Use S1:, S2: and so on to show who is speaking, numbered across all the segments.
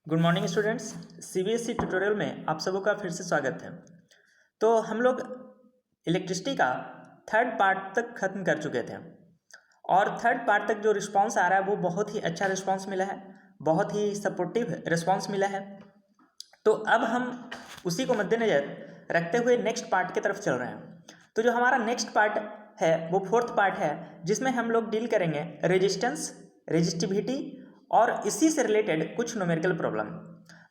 S1: Good morning students. CBSE tutorial में आप सबों का फिर से स्वागत है। तो हम लोग इलेक्ट्रिसिटी का थर्ड पार्ट तक ख़त्म कर चुके थे और थर्ड पार्ट तक जो रिस्पांस आ रहा है वो बहुत ही अच्छा रिस्पांस मिला है, बहुत ही सपोर्टिव रिस्पांस मिला है। तो अब हम उसी को मद्देनज़र रखते हुए नेक्स्ट पार्ट की तरफ चल रहे हैं। तो जो हमारा नेक्स्ट पार्ट है वो फोर्थ पार्ट है, जिसमें हम लोग डील करेंगे रेजिस्टेंस, रेजिस्टिविटी और इसी से रिलेटेड कुछ न्यूमेरिकल प्रॉब्लम।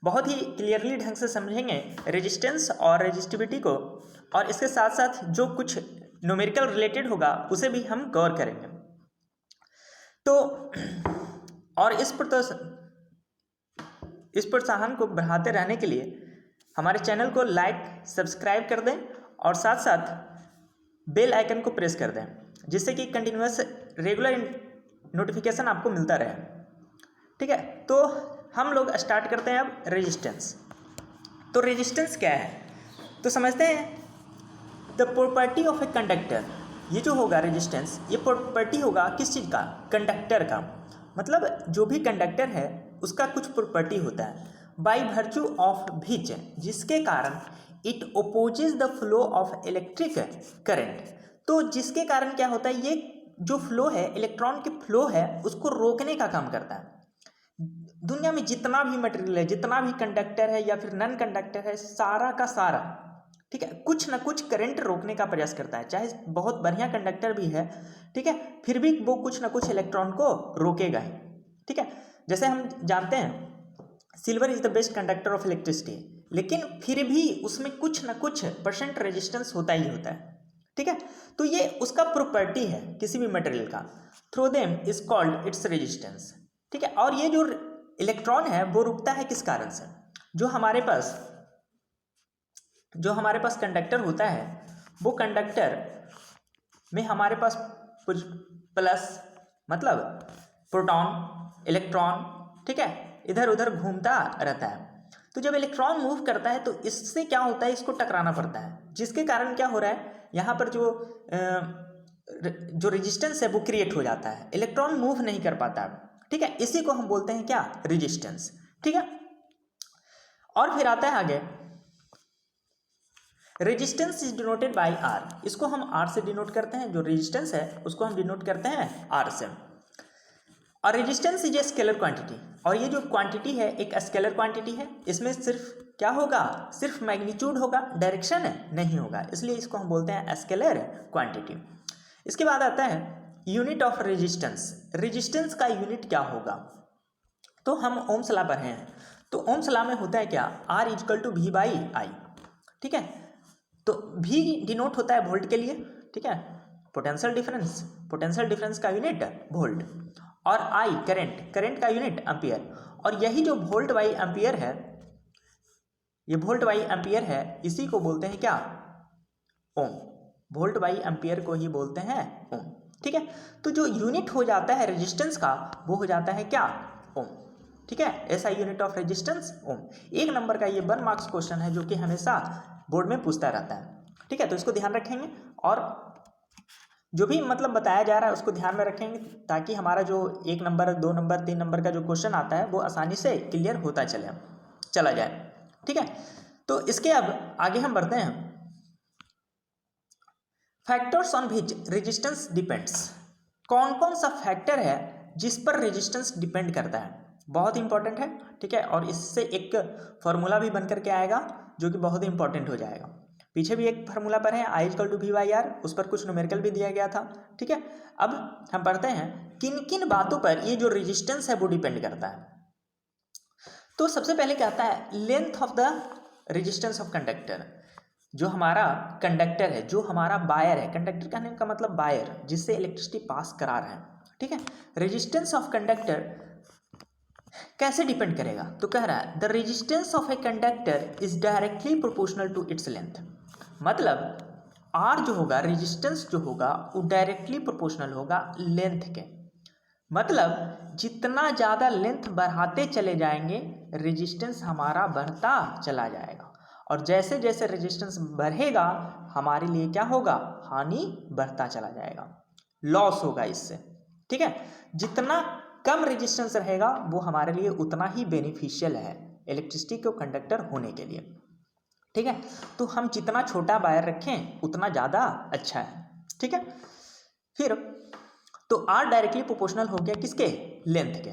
S1: बहुत ही क्लियरली ढंग से समझेंगे रेजिस्टेंस और रेजिस्टिविटी को, और इसके साथ साथ जो कुछ न्यूमेरिकल रिलेटेड होगा उसे भी हम कवर करेंगे। तो और इस प्रोत्साहन को बढ़ाते रहने के लिए हमारे चैनल को लाइक सब्सक्राइब कर दें और साथ साथ बेल आइकन को प्रेस कर दें, जिससे कि कंटिन्यूअस रेगुलर नोटिफिकेशन आपको मिलता रहे। ठीक है, तो हम लोग स्टार्ट करते हैं अब रेजिस्टेंस। तो रेजिस्टेंस क्या है तो समझते हैं। The property of a conductor, ये जो होगा रेजिस्टेंस, ये प्रॉपर्टी होगा किस चीज़ का? कंडक्टर का। मतलब जो भी कंडक्टर है उसका कुछ प्रॉपर्टी होता है बाय वर्च्यू ऑफ व्हिच, जिसके कारण it opposes the flow of electric current. तो जिसके कारण क्या होता है, ये जो फ्लो है, इलेक्ट्रॉन के फ्लो है, उसको रोकने का काम करता है। दुनिया में जितना भी मटेरियल है, जितना भी कंडक्टर है या फिर नॉन कंडक्टर है, सारा का सारा, ठीक है, कुछ ना कुछ करंट रोकने का प्रयास करता है। चाहे बहुत बढ़िया कंडक्टर भी है, ठीक है, फिर भी वो कुछ ना कुछ इलेक्ट्रॉन को रोकेगा ही। ठीक है, जैसे हम जानते हैं silver is the best conductor of electricity, लेकिन फिर भी उसमें कुछ ना कुछ परसेंट रेजिस्टेंस होता ही होता है। ठीक है, तो ये उसका प्रॉपर्टी है किसी भी मटेरियल का। Through them is called its resistance. ठीक है, और ये जो इलेक्ट्रॉन है वो रुकता है किस कारण से? जो हमारे पास कंडक्टर होता है, वो कंडक्टर में हमारे पास कुछ प्लस, मतलब प्रोटॉन, इलेक्ट्रॉन, ठीक है, इधर उधर घूमता रहता है। तो जब इलेक्ट्रॉन मूव करता है तो इससे क्या होता है, इसको टकराना पड़ता है, जिसके कारण क्या हो रहा है, यहाँ पर जो रेजिस्टेंस है वो क्रिएट हो जाता है, इलेक्ट्रॉन मूव नहीं कर पाता। ठीक है, इसी को हम बोलते हैं क्या? रेजिस्टेंस। ठीक है, और फिर आता है आगे, resistance is denoted by R. इसको हम आर से डिनोट करते हैं, जो रेजिस्टेंस है उसको हम डिनोट करते हैं आर से। और resistance is a scalar quantity, और ये जो क्वांटिटी है एक स्केलर क्वांटिटी है। इसमें सिर्फ क्या होगा? सिर्फ मैग्नीट्यूड होगा, डायरेक्शन नहीं होगा, इसलिए इसको हम बोलते हैं स्केलर क्वांटिटी। इसके बाद आता है यूनिट ऑफ रेजिस्टेंस। रेजिस्टेंस का यूनिट क्या होगा? तो हम ओम्स लॉ पढ़े हैं, तो ओम्स लॉ में होता है क्या? R equal to V by I. ठीक है, तो V डिनोट होता है वोल्ट के लिए, ठीक है, पोटेंशियल डिफरेंस का यूनिट वोल्ट, और I करंट का यूनिट एम्पियर। और यही जो वोल्ट बाई एम्पियर है, ये वोल्ट बाई एम्पियर है, इसी को बोलते हैं क्या? ओम। वोल्ट बाई एम्पियर को ही बोलते हैं ओम। ठीक है, तो जो यूनिट हो जाता है रेजिस्टेंस का वो हो जाता है क्या? ओम। ठीक है, ऐसा unit of resistance ohm. 1 number का ये 1 मार्क्स क्वेश्चन है जो कि हमेशा बोर्ड में पूछता रहता है। ठीक है, तो इसको ध्यान रखेंगे, और जो भी मतलब बताया जा रहा है उसको ध्यान में रखेंगे, ताकि हमारा जो 1 नंबर, 2 नंबर, 3 नंबर का जो क्वेश्चन आता है वो आसानी से क्लियर होता चला जाए। ठीक है, तो इसके अब आगे हम बढ़ते हैं। Factors on which resistance depends. कौन कौन सा फैक्टर है जिस पर रेजिस्टेंस डिपेंड करता है? बहुत इंपॉर्टेंट है। ठीक है, और इससे एक फॉर्मूला भी बन करके आएगा जो कि बहुत इंपॉर्टेंट हो जाएगा। पीछे भी एक फार्मूला पर है I equal to V by R, उस पर कुछ न्यूमेरिकल भी दिया गया था। ठीक है, अब हम पढ़ते हैं किन किन बातों पर ये जो रेजिस्टेंस है वो डिपेंड करता है। तो सबसे पहले क्या आता है? Length of the resistance of conductor. जो हमारा कंडक्टर है, जो हमारा वायर है, कंडक्टर कहने का मतलब वायर, जिससे इलेक्ट्रिसिटी पास करा रहा है। ठीक है, रेजिस्टेंस ऑफ कंडक्टर कैसे डिपेंड करेगा? तो कह रहा है the resistance of a conductor is directly proportional to its length. मतलब आर जो होगा, रेजिस्टेंस जो होगा, वो डायरेक्टली प्रोपोर्शनल होगा लेंथ के। मतलब जितना ज़्यादा लेंथ बढ़ाते चले जाएंगे रेजिस्टेंस हमारा बढ़ता चला जाएगा, और जैसे जैसे रेजिस्टेंस बढ़ेगा हमारे लिए क्या होगा? हानि बढ़ता चला जाएगा, लॉस होगा इससे। ठीक है, जितना कम रेजिस्टेंस रहेगा वो हमारे लिए उतना ही बेनिफिशियल है। इलेक्ट्रिसिटी को कंडक्टर होने के लिए। ठीक है, तो हम जितना छोटा वायर रखें उतना ज़्यादा अच्छा है। ठीक है, फिर तो आर डायरेक्टली प्रोपोर्शनल हो गया किसके, लेंथ के,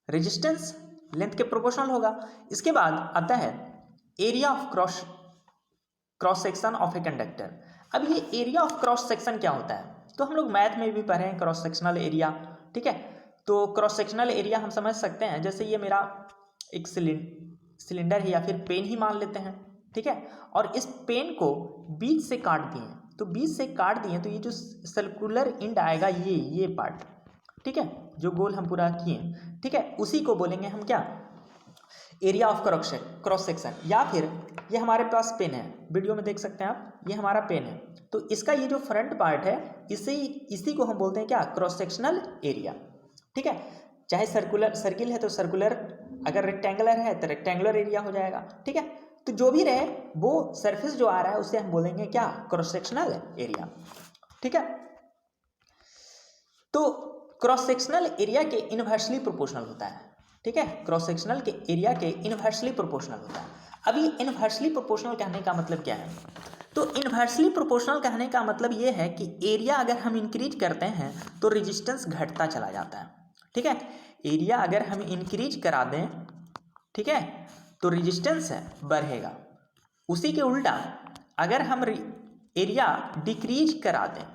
S1: रेजिस्टेंस लेंथ के प्रोपोर्शनल होगा। इसके बाद आता है area of cross section of a conductor. अब ये एरिया ऑफ क्रॉस सेक्शन क्या होता है, तो हम लोग मैथ में भी पढ़े हैं क्रॉस सेक्शनल एरिया। ठीक है, तो क्रॉस सेक्शनल एरिया हम समझ सकते हैं, जैसे ये मेरा एक सिलेंडर है या फिर पेन ही मान लेते हैं। ठीक है, और इस पेन को बीच से काट दिए, तो बीच से काट दिए तो ये जो सर्कुलर एंड आएगा ये पार्ट, ठीक है, जो गोल हम पूरा किए, ठीक है, उसी को बोलेंगे हम क्या, एरिया ऑफ क्रॉस सेक्शन। या फिर ये हमारे पास पेन है, वीडियो में देख सकते हैं आप, ये हमारा पेन है, तो इसका ये जो फ्रंट पार्ट है इसी को हम बोलते हैं क्या, क्रॉस सेक्शनल एरिया। ठीक है, चाहे सर्किल है तो सर्कुलर, अगर रेक्टेंगुलर है तो रेक्टेंगुलर एरिया हो जाएगा। ठीक है, तो जो भी रहे वो सरफेस जो आ रहा है उसे हम बोलेंगे क्या, क्रॉस सेक्शनल एरिया। ठीक है, तो क्रॉस सेक्शनल एरिया के इनवर्सली प्रोपोर्शनल होता है। ठीक है, क्रॉस सेक्शनल के एरिया के इनवर्सली प्रोपोर्शनल होता है। अब ये इनवर्सली प्रोपोर्शनल कहने का मतलब क्या है, तो इनवर्सली प्रोपोर्शनल कहने का मतलब ये है कि एरिया अगर हम इंक्रीज करते हैं तो रेजिस्टेंस घटता चला जाता है। ठीक है, एरिया अगर हम इंक्रीज करा दें, ठीक है, तो रेजिस्टेंस बढ़ेगा। उसी के उल्टा अगर हम एरिया डिक्रीज करा दें,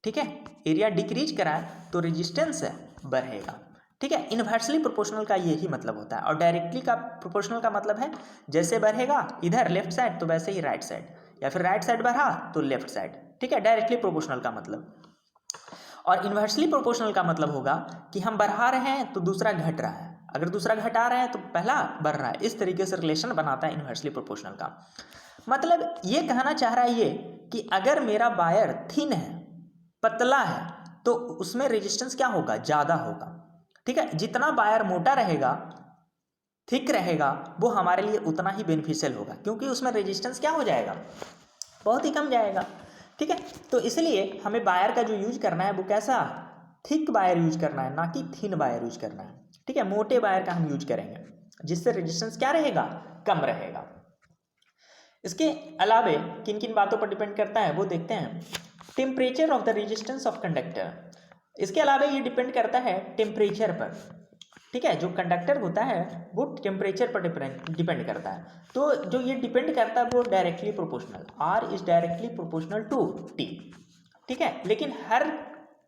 S1: ठीक है, एरिया डिक्रीज कराएं तो रेजिस्टेंस बढ़ेगा। ठीक है, इनवर्सली प्रोपोर्शनल का यही मतलब होता है। और डायरेक्टली का प्रोपोर्शनल का मतलब है जैसे बढ़ेगा इधर लेफ्ट साइड तो वैसे ही राइट साइड, या फिर राइट साइड बढ़ा तो लेफ्ट साइड। ठीक है, डायरेक्टली प्रोपोर्शनल का मतलब। और इनवर्सली प्रोपोर्शनल का मतलब होगा कि हम बढ़ा रहे हैं तो दूसरा घट रहा है, अगर दूसरा घटा रहे हैं तो पहला बढ़ रहा है। इस तरीके से रिलेशन बनाता है इनवर्सली प्रोपोर्शनल का। मतलब ये कहना चाह रहा है ये कि अगर मेरा वायर थिन है, पतला है, तो उसमें रेजिस्टेंस क्या होगा, ज़्यादा होगा। ठीक है, जितना वायर मोटा रहेगा, थिक रहेगा, वो हमारे लिए उतना ही बेनिफिशियल होगा, क्योंकि उसमें रेजिस्टेंस क्या हो जाएगा, बहुत ही कम जाएगा। ठीक है, तो इसलिए हमें वायर का जो यूज करना है वो कैसा, थिक वायर यूज करना है, ना कि थिन वायर यूज करना है। ठीक है, मोटे वायर का हम यूज करेंगे जिससे रेजिस्टेंस क्या रहेगा, कम रहेगा। इसके अलावे किन किन बातों पर डिपेंड करता है वो देखते हैं। Temperature of the resistance of conductor, इसके अलावा ये डिपेंड करता है टेम्परेचर पर। ठीक है, जो कंडक्टर होता है वो टेम्परेचर पर डिपेंड करता है। तो जो ये डिपेंड करता है वो directly proportional, R is directly proportional to T. ठीक है, लेकिन हर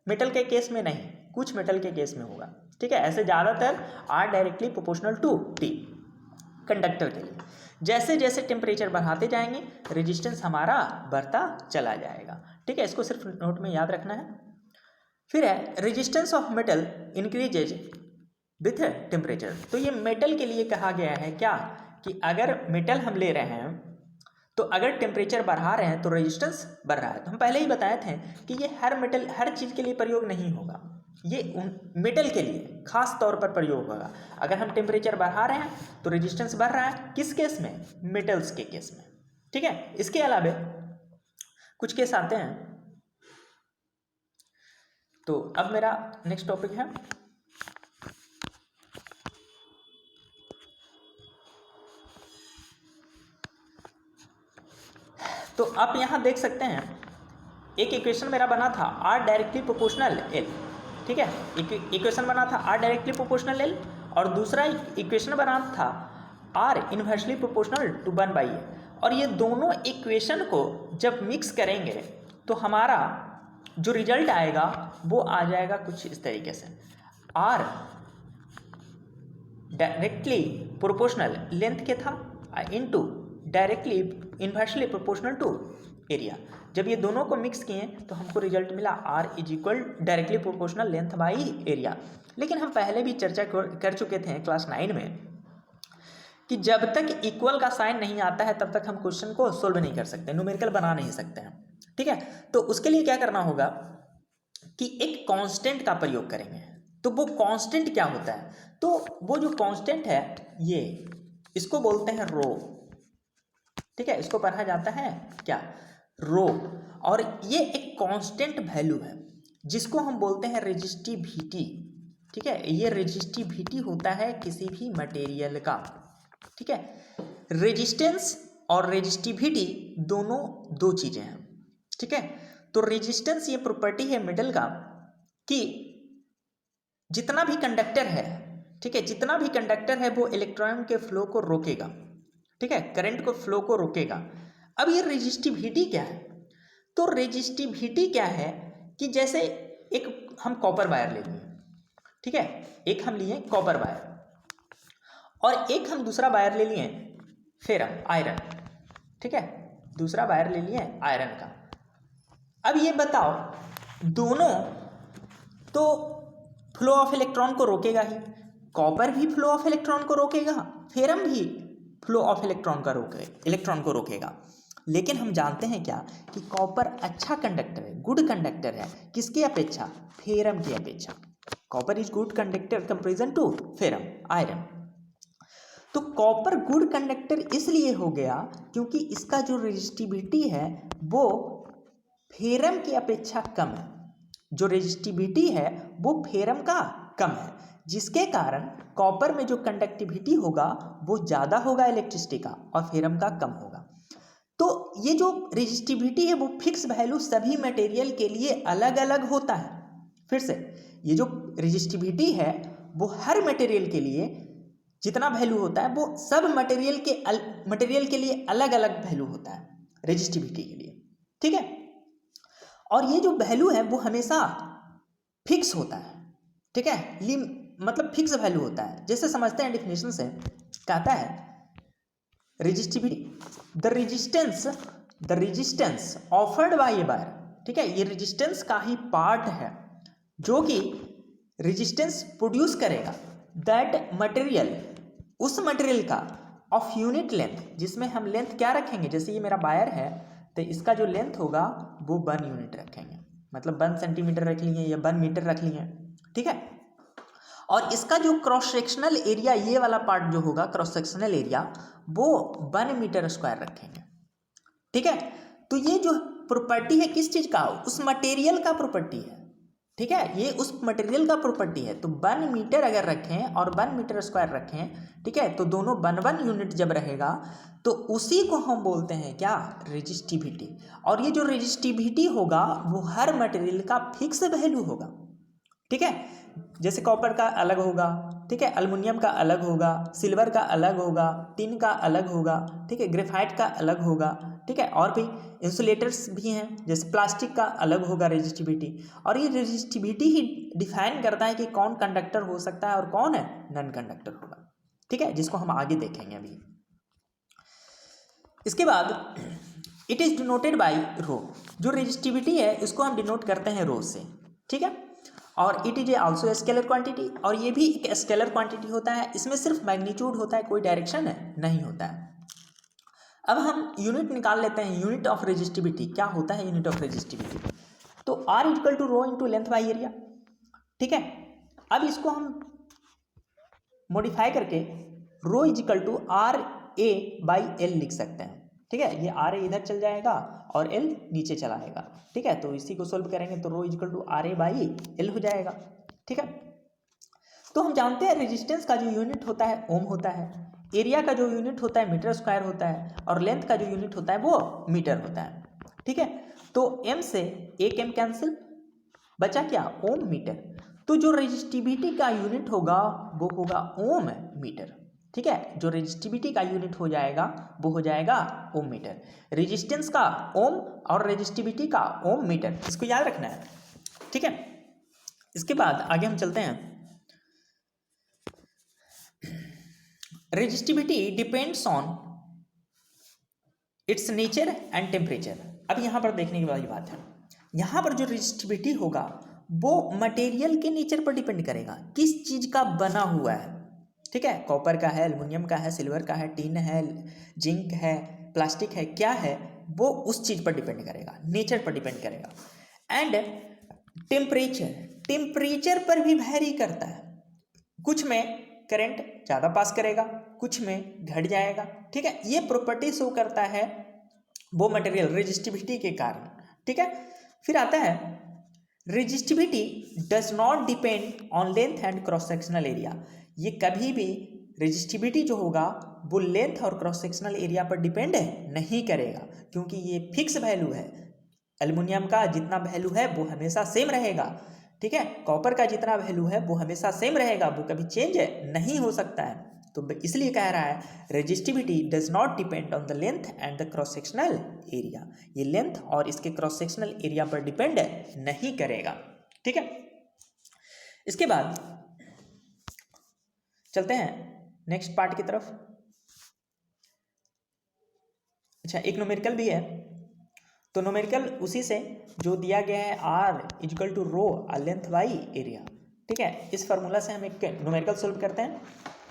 S1: मेटल के केस में नहीं, कुछ मेटल के केस में होगा। ठीक है, ऐसे ज़्यादातर R directly proportional to T conductor के लिए। जैसे जैसे टेम्परेचर बढ़ाते जाएंगे रेजिस्टेंस हमारा बढ़ता चला जाएगा। ठीक है, इसको सिर्फ नोट में याद रखना है। फिर है resistance of metal increases with temperature. तो ये मेटल के लिए कहा गया है क्या, कि अगर मेटल हम ले रहे हैं तो अगर टेम्परेचर बढ़ा रहे हैं तो रेजिस्टेंस बढ़ रहा है। तो हम पहले ही बताए थे कि ये हर मेटल हर चीज़ के लिए प्रयोग नहीं होगा, ये मेटल के लिए खास तौर पर प्रयोग होगा। अगर हम टेम्परेचर बढ़ा रहे हैं तो रेजिस्टेंस बढ़ रहा है, किस केस में, मेटल्स के केस में। ठीक है, इसके अलावा कुछ केस आते हैं। तो अब मेरा नेक्स्ट टॉपिक है तो आप यहाँ देख सकते हैं एक इक्वेशन मेरा बना था आर डायरेक्टली प्रोपोर्शनल एल। ठीक है, इक्वेशन बना था आर डायरेक्टली प्रोपोर्शनल एल, और दूसरा इक्वेशन बना था are inversely proportional to 1/a। और ये दोनों इक्वेशन को जब मिक्स करेंगे तो हमारा जो रिजल्ट आएगा वो आ जाएगा कुछ इस तरीके से, आर डायरेक्टली प्रोपोर्शनल लेंथ के था into directly inversely proportional to area. जब ये दोनों को मिक्स किए तो हमको रिजल्ट मिला R is equal directly proportional length by area. लेकिन हम पहले भी चर्चा कर चुके थे क्लास 9 में कि जब तक इक्वल का साइन नहीं आता है तब तक हम क्वेश्चन को सोल्व नहीं कर सकते, न्यूमेरिकल बना नहीं सकते हैं। ठीक है, तो उसके लिए क्या करना होगा कि एक कांस्टेंट का प्रयोग करेंगे। तो वो कांस्टेंट क्या होता है, तो वो जो कांस्टेंट है ये इसको बोलते हैं रो। ठीक है, इसको पढ़ा जाता है क्या, रो। और ये एक कांस्टेंट वैल्यू है जिसको हम बोलते हैं रेजिस्टिविटी। ठीक है, ये रेजिस्टिविटी होता है किसी भी मटेरियल का। ठीक है, रेजिस्टेंस और रेजिस्टिविटी दोनों दो चीज़ें हैं। ठीक है, तो रेजिस्टेंस ये प्रॉपर्टी है मेटल का कि जितना भी कंडक्टर है, ठीक है, जितना भी कंडक्टर है वो इलेक्ट्रॉन के फ्लो को रोकेगा। ठीक है, करंट को फ्लो को रोकेगा। अब ये रेजिस्टिविटी क्या है? तो रेजिस्टिविटी क्या है कि जैसे एक हम कॉपर वायर ले लिए, ठीक है, एक हम लिए कॉपर वायर और एक हम दूसरा वायर ले लिए फेरम आयरन। ठीक है, दूसरा वायर ले लिए आयरन का। अब ये बताओ, दोनों तो फ्लो ऑफ इलेक्ट्रॉन को रोकेगा ही, कॉपर भी फ्लो ऑफ इलेक्ट्रॉन को रोकेगा, फेरम भी फ्लो ऑफ इलेक्ट्रॉन को रोकेगा। लेकिन हम जानते हैं क्या कि कॉपर अच्छा कंडक्टर है, गुड कंडक्टर है, किसकी अपेक्षा? फेरम की अपेक्षा। Copper is good conductor comparison to ferrum iron. तो कॉपर गुड कंडक्टर इसलिए हो गया क्योंकि इसका जो रेजिस्टिविटी है वो फेरम की अपेक्षा कम है। जो रेजिस्टिविटी है वो फेरम का कम है, जिसके कारण कॉपर में जो कंडक्टिविटी होगा वो ज़्यादा होगा इलेक्ट्रिसिटी का और फेरम का कम होगा। तो ये जो रेजिस्टिविटी है वो फिक्स वैल्यू सभी मटेरियल के लिए अलग अलग होता है। फिर से, ये जो रेजिस्टिविटी है वो हर मटेरियल के लिए जितना वैल्यू होता है वो सब मटेरियल के लिए अलग अलग वैल्यू होता है रेजिस्टिविटी के लिए। ठीक है, और ये जो वैल्यू है वो हमेशा फिक्स होता है। ठीक है, मतलब फिक्स वैल्यू होता है। जैसे समझते हैं डेफिनेशन से, कहता है resistivity the resistance offered by a wire. ठीक है, ये रेजिस्टेंस का ही पार्ट है जो कि रेजिस्टेंस प्रोड्यूस करेगा दैट मटेरियल, उस मटेरियल का ऑफ यूनिट लेंथ, जिसमें हम लेंथ क्या रखेंगे? जैसे ये मेरा वायर है तो इसका जो लेंथ होगा वो 1 यूनिट रखेंगे, मतलब 1 सेंटीमीटर रख लिए या 1 मीटर रख लिए। ठीक है, और इसका जो क्रॉस सेक्शनल एरिया, ये वाला पार्ट जो होगा क्रॉस सेक्शनल एरिया, वो 1 मीटर स्क्वायर रखेंगे। ठीक है, तो ये जो प्रॉपर्टी है किस चीज़ का? उस मटेरियल का प्रॉपर्टी है। ठीक है, ये उस मटेरियल का प्रॉपर्टी है। तो 1 मीटर अगर रखें और 1 मीटर स्क्वायर रखें, ठीक है, तो दोनों 1 यूनिट जब रहेगा तो उसी को हम बोलते हैं क्या? रेजिस्टिविटी। और ये जो रेजिस्टिविटी होगा वो हर मटेरियल का फिक्स वैल्यू होगा। ठीक है, जैसे कॉपर का अलग होगा, ठीक है, एल्युमिनियम का अलग होगा, सिल्वर का अलग होगा, टिन का अलग होगा, ठीक है, ग्रेफाइट का अलग होगा। ठीक है, और भी इंसुलेटर्स भी हैं, जैसे प्लास्टिक का अलग होगा रेजिस्टिविटी। और ये रेजिस्टिविटी ही डिफाइन करता है कि कौन कंडक्टर हो सकता है और कौन है नॉन कंडक्टर होगा। ठीक है, जिसको हम आगे देखेंगे अभी। इसके बाद इट इज डिनोटेड बाय रो। जो रेजिस्टिविटी है इसको हम डिनोट करते हैं रो से। ठीक है, और it is also scalar quantity, और ये भी एक स्केलर क्वांटिटी होता है। इसमें सिर्फ मैग्नीट्यूड होता है, कोई डायरेक्शन नहीं होता है। अब हम यूनिट निकाल लेते हैं, यूनिट ऑफ रेजिस्टिविटी। क्या होता है यूनिट ऑफ रेजिस्टिविटी? तो R equal to rho into length by area. ठीक है, अब इसको हम मॉडिफाई करके rho is equal to RA by L लिख सकते हैं। ठीक है, ये RA इधर चल जाएगा और L नीचे चला आएगा। ठीक है, तो इसी को सोल्व करेंगे तो rho is equal to RA by L हो जाएगा। ठीक है, तो हम जानते हैं रेजिस्टेंस का जो यूनिट होता है ओम होता है, एरिया का जो यूनिट होता है मीटर स्क्वायर होता है, और लेंथ का जो यूनिट होता है वो मीटर होता है। ठीक है, तो m से एक m कैंसिल, बचा क्या? ओम मीटर। तो जो रेजिस्टिविटी का यूनिट होगा वो होगा ओम मीटर। ठीक है, जो रेजिस्टिविटी का यूनिट हो जाएगा वो हो जाएगा ओम मीटर। रेजिस्टेंस का ओम और रेजिस्टिविटी का ओम मीटर, इसको याद रखना है। ठीक है, इसके बाद आगे हम चलते हैं। Resistivity depends on it's nature and temperature. अब यहाँ पर देखने की वाली बात है, यहाँ पर जो रेजिस्टिविटी होगा वो मटेरियल के नेचर पर डिपेंड करेगा, किस चीज़ का बना हुआ है। ठीक है, कॉपर का है, एल्युमिनियम का है, सिल्वर का है, टिन है, जिंक है, प्लास्टिक है, क्या है वो उस चीज़ पर डिपेंड करेगा, नेचर पर डिपेंड करेगा। एंड टेम्परेचर पर भी वैरी करता है। कुछ में करंट ज़्यादा पास करेगा, कुछ में घट जाएगा। ठीक है, ये प्रॉपर्टी शो करता है वो मटेरियल रेजिस्टिविटी के कारण। ठीक है, फिर आता है resistivity does not depend on length and cross sectional area. ये कभी भी रेजिस्टिविटी जो होगा वो लेंथ और क्रॉस सेक्शनल एरिया पर डिपेंड नहीं करेगा, क्योंकि ये फिक्स वैल्यू है। एल्युमिनियम का जितना वैल्यू है वो हमेशा सेम रहेगा, ठीक है। कॉपर का जितना वैल्यू है वो हमेशा सेम रहेगा, वो कभी चेंज नहीं हो सकता है। तो इसलिए कह रहा है resistivity does not depend on the length and the cross sectional area. ये लेंथ और इसके क्रॉस सेक्शनल एरिया पर डिपेंड नहीं करेगा, ठीक है। इसके बाद चलते हैं नेक्स्ट पार्ट की तरफ। अच्छा, एक न्यूमेरिकल भी है, तो न्यूमेरिकल उसी से जो दिया गया है R equal to rho length by area, ठीक है। इस फार्मूला से हम एक न्यूमेरिकल सोल्व करते हैं,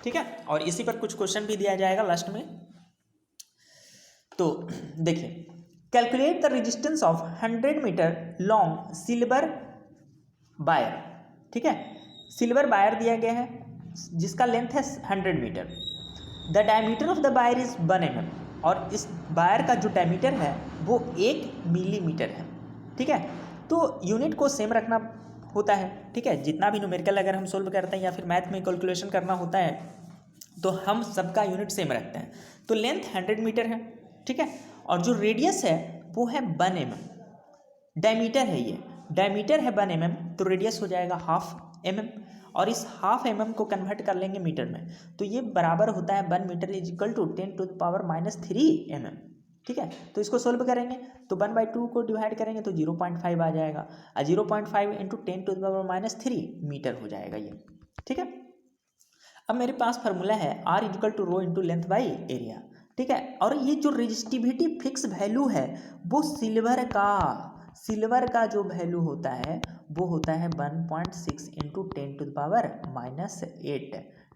S1: ठीक है, और इसी पर कुछ क्वेश्चन भी दिया जाएगा लास्ट में। तो देखिए, calculate the resistance of 100 metre long silver wire, ठीक है। सिल्वर वायर दिया गया है जिसका लेंथ है 100 metre. The diameter of the wire is 1 mm, और इस वायर का जो डायमीटर है वो 1 मिलीमीटर है, ठीक है। तो यूनिट को सेम रखना होता है, ठीक है। जितना भी न्यूमेरिकल अगर हम सोल्व करते हैं या फिर मैथ में कैलकुलेशन करना होता है तो हम सबका यूनिट सेम रखते हैं। तो लेंथ 100 मीटर है, ठीक है, और जो रेडियस है वो है 1 mm। डायमीटर है, ये डायमीटर है 1 mm, तो रेडियस हो जाएगा 1/2 mm, और इस 1/2 mm को कन्वर्ट कर लेंगे मीटर में, तो ये बराबर होता है 1 metre is equal to 10⁻³ mm, ठीक है। तो इसको सोल्व करेंगे तो 1/2 को डिवाइड करेंगे तो 0.5 आ जाएगा, और 0.5 इंटू 10⁻³ मीटर हो जाएगा ये, ठीक है। अब मेरे पास फार्मूला है R equal to rho into length by area, ठीक है। और ये जो रेजिस्टिविटी फिक्स वैल्यू है वो सिल्वर का जो वैल्यू होता है वो होता है 1.6 इंटू 10⁻⁸,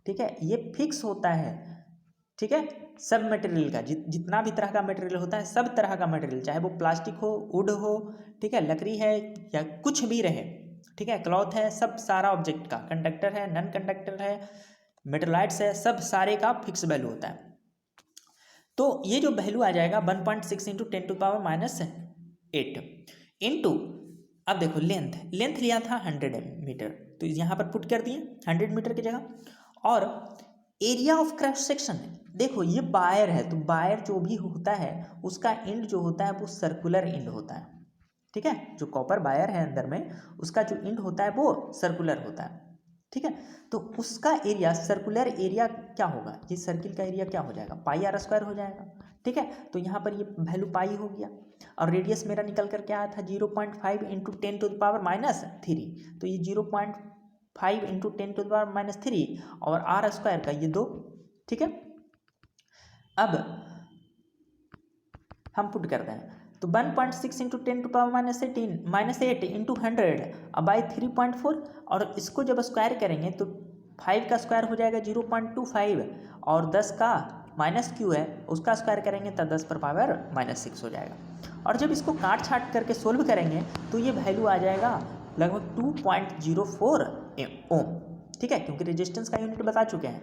S1: ठीक है। ये फिक्स होता है, ठीक है। सब मटेरियल का जितना भी तरह का मटेरियल होता है, सब तरह का मटेरियल, चाहे वो प्लास्टिक हो, वुड हो, ठीक है, लकड़ी है या कुछ भी रहे, ठीक है, क्लॉथ है, सब सारा ऑब्जेक्ट का, कंडक्टर है, नॉन कंडक्टर है, मेटलाइट्स है, सब सारे का फिक्स वैल्यू होता है। तो ये जो वैल्यू आ जाएगा 1.6 इंटू 10⁻⁸ इंटू, अब देखो लेंथ लिया था 100 मीटर, तो यहाँ पर पुट कर दिए 100 मीटर की जगह। और एरिया ऑफ क्रॉस सेक्शन, देखो ये वायर है, तो वायर जो भी होता है उसका एंड जो होता है वो सर्कुलर एंड होता है, ठीक है। जो कॉपर वायर है अंदर में उसका जो एंड होता है वो सर्कुलर होता है, ठीक है। तो उसका एरिया, सर्कुलर एरिया क्या होगा, ये सर्किल का एरिया क्या हो जाएगा, πr² हो जाएगा, ठीक है। तो यहाँ पर ये वैल्यू पाई हो गया, और रेडियस मेरा निकल कर क्या आया था 0.5 इंटू 10⁻⁻3, तो ये 0.5 इंटू 10⁻⁻3 और r² का ये 2, ठीक है। अब हम पुट करते हैं तो 1.6 इंटू 10⁻⁻8 इंटू 100 बाई 3.4, और इसको जब स्क्वायर करेंगे तो 5 का स्क्वायर हो जाएगा 0.25, और 10 का माइनस क्यू है उसका स्क्वायर करेंगे तो 10⁻⁻6 हो जाएगा। और जब इसको काट छाट करके सोल्व करेंगे तो ये वैल्यू आ जाएगा लगभग 2.04 ओम, ठीक है, क्योंकि रेजिस्टेंस का यूनिट बता चुके हैं।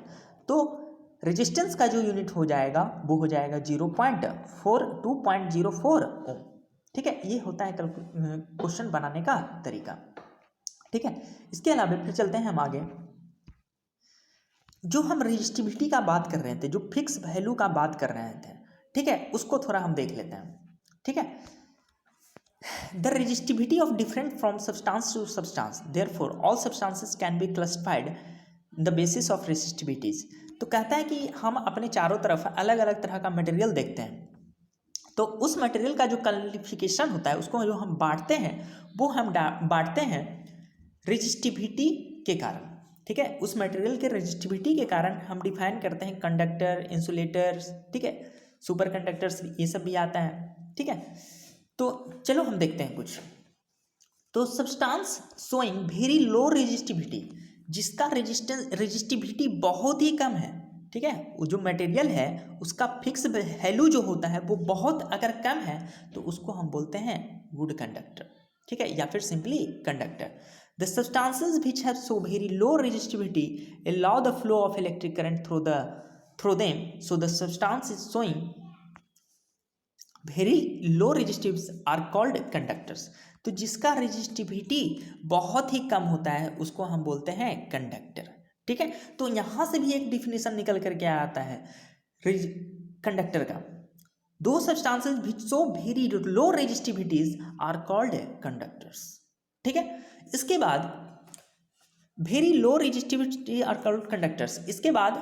S1: तो रेजिस्टेंस का जो यूनिट हो जाएगा वो हो जाएगा 2.04 ओम, ठीक है। ये होता है क्वेश्चन बनाने का तरीका, ठीक है। इसके अलावा फिर चलते हैं हम आगे। जो हम रेजिस्टिविटी का बात कर रहे थे, जो फिक्स वैल्यू का बात कर रहे थे, ठीक है, उसको थोड़ा हम देख लेते हैं, ठीक है। The resistivity of different from substance to substance, therefore all substances can be classified the basis of resistivities. तो कहता है कि हम अपने चारों तरफ अलग अलग तरह का मटेरियल देखते हैं, तो उस मटेरियल का जो क्वालिफिकेशन होता है उसको जो हम बांटते हैं वो हम बांटते हैं रेजिस्टिविटी के कारण, ठीक है। उस मटेरियल के रेजिस्टिविटी के कारण हम डिफाइन करते हैं कंडक्टर, इंसुलेटर्स, ठीक है, सुपर कंडक्टर्स, ये सब भी आता है, ठीक है। तो चलो हम देखते हैं कुछ। तो substance showing very low resistivity, जिसका रेजिस्टिविटी बहुत ही कम है, ठीक है। वो जो मटेरियल है उसका फिक्स वैल्यू जो होता है वो बहुत अगर कम है तो उसको हम बोलते हैं गुड कंडक्टर, ठीक है, या फिर simply conductor. The substances which have so very low resistivity allow the flow of electric current through them, so the substance is showing very low resistivities are called conductors. तो जिसका resistivity बहुत ही कम होता है उसको हम बोलते हैं कंडक्टर। ठीक है, तो यहाँ से भी एक डिफिनेशन निकल करके आता है कंडक्टर का। दो substances which show very low resistivities are called conductors. ठीक है, इसके बाद very low resistivity are called conductors. इसके बाद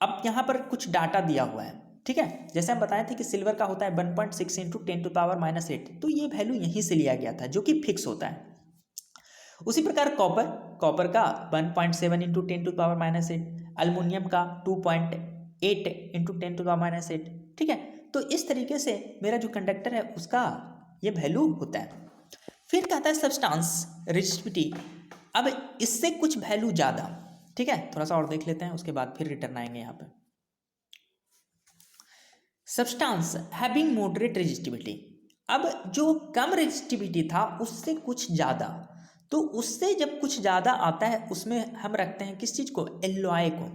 S1: अब यहाँ पर कुछ डाटा दिया हुआ है। ठीक है, जैसे हम बताए थे कि सिल्वर का होता है 1.6 इंटू 10⁻⁸, तो ये वैल्यू यहीं से लिया गया था जो कि फिक्स होता है। उसी प्रकार कॉपर का 1.7 इंटू 10⁻⁸, अल्युमिनियम का 2.8 इंटू 10⁻⁸। ठीक है, तो इस तरीके से मेरा जो कंडक्टर है उसका ये वैल्यू होता है। फिर कहता है सब्सटेंस रेजिस्टिविटी, अब इससे कुछ वैल्यू ज़्यादा। ठीक है, थोड़ा सा और देख लेते हैं, उसके बाद फिर रिटर्न आएंगे यहाँ पे। सब्सटेंस हैविंग मॉडरेट रेजिस्टिविटी, अब जो कम रेजिस्टिविटी था उससे कुछ ज़्यादा, तो उससे जब कुछ ज़्यादा आता है उसमें हम रखते हैं किस चीज़ को, एलॉय को।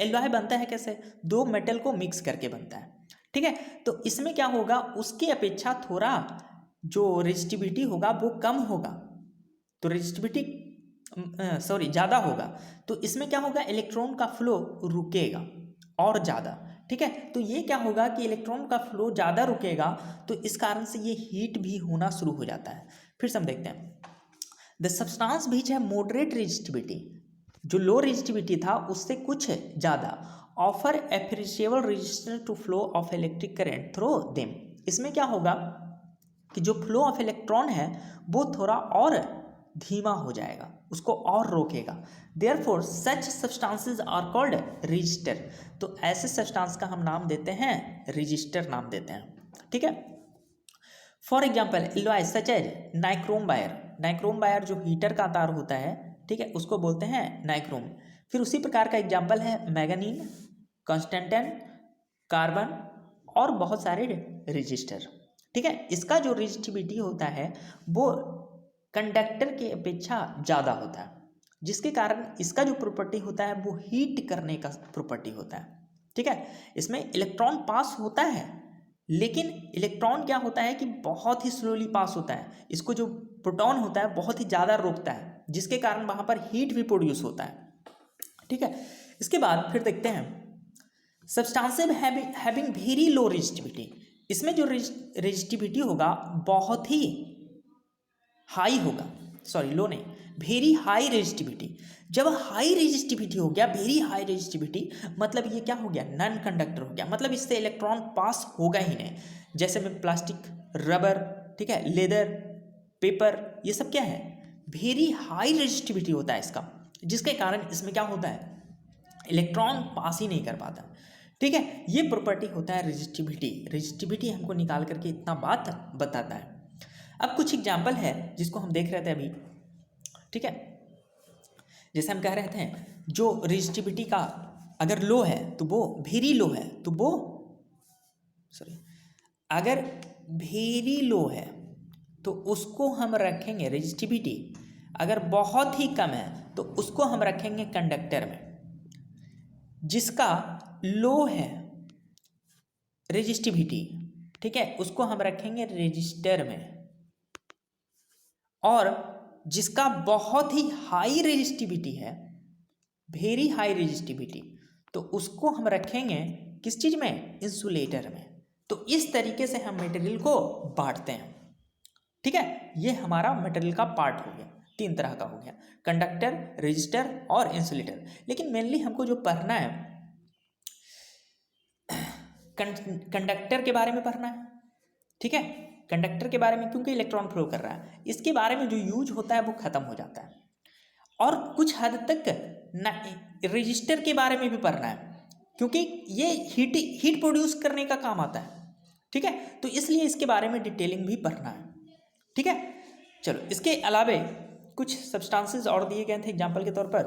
S1: एलॉय बनता है कैसे, दो मेटल को मिक्स करके बनता है। ठीक है, तो इसमें क्या होगा, उसकी अपेक्षा थोड़ा जो रेजिस्टिविटी होगा वो कम होगा, तो रेजिस्टिविटी ज़्यादा होगा, तो इसमें क्या होगा, इलेक्ट्रॉन का फ्लो रुकेगा और ज़्यादा। ठीक है, तो ये क्या होगा कि इलेक्ट्रॉन का फ्लो ज़्यादा रुकेगा, तो इस कारण से ये हीट भी होना शुरू हो जाता है। फिर से हम देखते हैं, द सब्सटेंस विच है मॉडरेट रेजिस्टिविटी, जो लो रेजिस्टिविटी था उससे कुछ ज़्यादा, offer appreciable resistance to flow of electric current through them. इसमें क्या होगा कि जो फ्लो ऑफ इलेक्ट्रॉन है वो थोड़ा और धीमा हो जाएगा, उसको और रोकेगा। Therefore such substances are called register, तो ऐसे सब्सटेंस का हम नाम देते हैं रजिस्टर नाम देते हैं। ठीक है, for example alloy such as nichrome wire, nichrome wire जो हीटर का तार होता है, ठीक है, उसको बोलते हैं नाइक्रोम। फिर उसी प्रकार का एग्जाम्पल है मैग्नीन, कॉन्स्टेंटाइन, कार्बन और बहुत सारे रजिस्टर। ठीक है, इसका जो रेजिस्टिविटी होता है वो कंडक्टर की अपेक्षा ज़्यादा होता है, जिसके कारण इसका जो प्रॉपर्टी होता है वो हीट करने का प्रॉपर्टी होता है। ठीक है, इसमें इलेक्ट्रॉन पास होता है, लेकिन इलेक्ट्रॉन क्या होता है कि बहुत ही स्लोली पास होता है, इसको जो प्रोटॉन होता है बहुत ही ज़्यादा रोकता है, जिसके कारण वहाँ पर हीट भी प्रोड्यूस होता है। ठीक है, इसके बाद फिर देखते हैं substances having very low resistivity, इसमें जो रेजिस्टिविटी होगा बहुत ही हाई होगा, लो नहीं, वेरी हाई रेजिस्टिविटी। जब हाई रेजिस्टिविटी हो गया, वेरी हाई रेजिस्टिविटी, मतलब ये क्या हो गया, नॉन कंडक्टर हो गया, मतलब इससे इलेक्ट्रॉन पास होगा ही नहीं। जैसे में प्लास्टिक, रबर, ठीक है, लेदर, पेपर, ये सब क्या है, वेरी हाई रेजिस्टिविटी होता है इसका, जिसके कारण इसमें क्या होता है, इलेक्ट्रॉन पास ही नहीं कर पाता। ठीक है, ये प्रॉपर्टी होता है रेजिस्टिविटी। रेजिस्टिविटी हमको निकाल करके इतना बात बताता है। अब कुछ एग्जाम्पल है जिसको हम देख रहे थे अभी। ठीक है, जैसे हम कह रहे थे जो रेजिस्टिविटी का अगर लो है तो वो वेरी लो है, तो वो अगर वेरी लो है तो उसको हम रखेंगे रेजिस्टिविटी, अगर बहुत ही कम है तो उसको हम रखेंगे कंडक्टर में। जिसका लो है रेजिस्टिविटी, ठीक है, उसको हम रखेंगे रेजिस्टर में, और जिसका बहुत ही हाई रेजिस्टिविटी है, वेरी हाई रेजिस्टिविटी, तो उसको हम रखेंगे किस चीज़ में, इंसुलेटर में। तो इस तरीके से हम मटेरियल को बांटते हैं। ठीक है, ये हमारा मटेरियल का पार्ट हो गया, तीन तरह का हो गया, कंडक्टर, रेजिस्टर और इंसुलेटर। लेकिन मेनली हमको जो पढ़ना है कंडक्टर के बारे में पढ़ना है। ठीक है, कंडक्टर के बारे में, क्योंकि इलेक्ट्रॉन फ्लो कर रहा है, इसके बारे में जो यूज होता है वो खत्म हो जाता है। और कुछ हद तक रजिस्टर के बारे में भी पढ़ना है, क्योंकि ये हीट प्रोड्यूस करने का काम आता है। ठीक है, तो इसलिए इसके बारे में डिटेलिंग भी पढ़ना है। ठीक है, चलो, इसके अलावे कुछ सब्सटेंसेस और दिए गए थे एग्जाम्पल के तौर पर।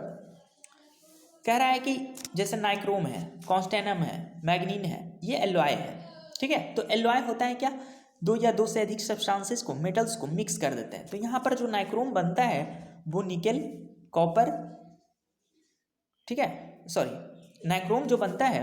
S1: कह रहा है कि जैसे नाइक्रोम है, कॉन्स्टेनम है, मैग्नीन है, ये एलॉय है। ठीक है, तो एलॉय होता है क्या, दो या दो से अधिक सब्सटेंसेस को, मेटल्स को मिक्स कर देते हैं। तो यहाँ पर जो नाइक्रोम बनता है वो निकेल, कॉपर, ठीक है, नाइक्रोम जो बनता है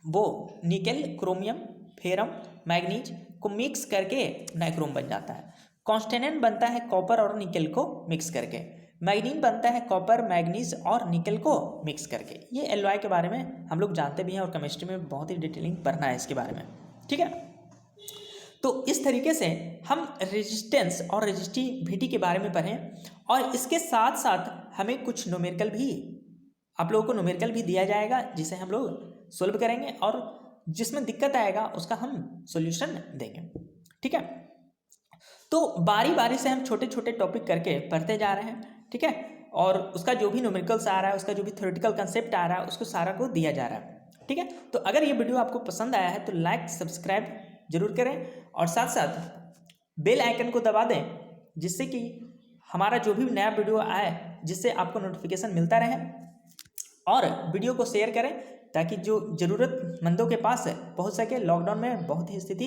S1: वो निकेल, क्रोमियम, फेरम, मैग्नीज, को मिक्स करके नाइक्रोम बन जाता है। कॉन्स्टेनेंट बनता है कॉपर और निकल को मिक्स करके। मैग्नीन बनता है कॉपर, मैग्नीज और निकल को मिक्स करके। ये एलॉय के बारे में हम लोग जानते भी हैं और केमिस्ट्री में बहुत ही डिटेलिंग पढ़ना है इसके बारे में, ठीक है। तो इस तरीके से हम रेजिस्टेंस और रेजिस्टिविटी के बारे में पढ़ें, और इसके साथ साथ हमें कुछ न्यूमेरिकल भी, आप लोगों को न्यूमेरिकल भी दिया जाएगा जिसे हम लोग सोल्व करेंगे, और जिसमें दिक्कत आएगा उसका हम सॉल्यूशन देंगे, ठीक है। तो बारी बारी से हम छोटे छोटे टॉपिक करके पढ़ते जा रहे हैं, ठीक है, और उसका जो भी न्यूमेरिकल्स आ रहा है, उसका जो भी थ्योरेटिकल कंसेप्ट आ रहा है, उसको सारा को दिया जा रहा है, ठीक है। तो अगर ये वीडियो आपको पसंद आया है तो लाइक सब्सक्राइब जरूर करें, और साथ साथ बेल आइकन को दबा दें, जिससे कि हमारा जो भी नया वीडियो आए जिससे आपको नोटिफिकेशन मिलता रहे। और वीडियो को शेयर करें ताकि जो ज़रूरतमंदों के पास पहुंच सके। लॉकडाउन में बहुत ही स्थिति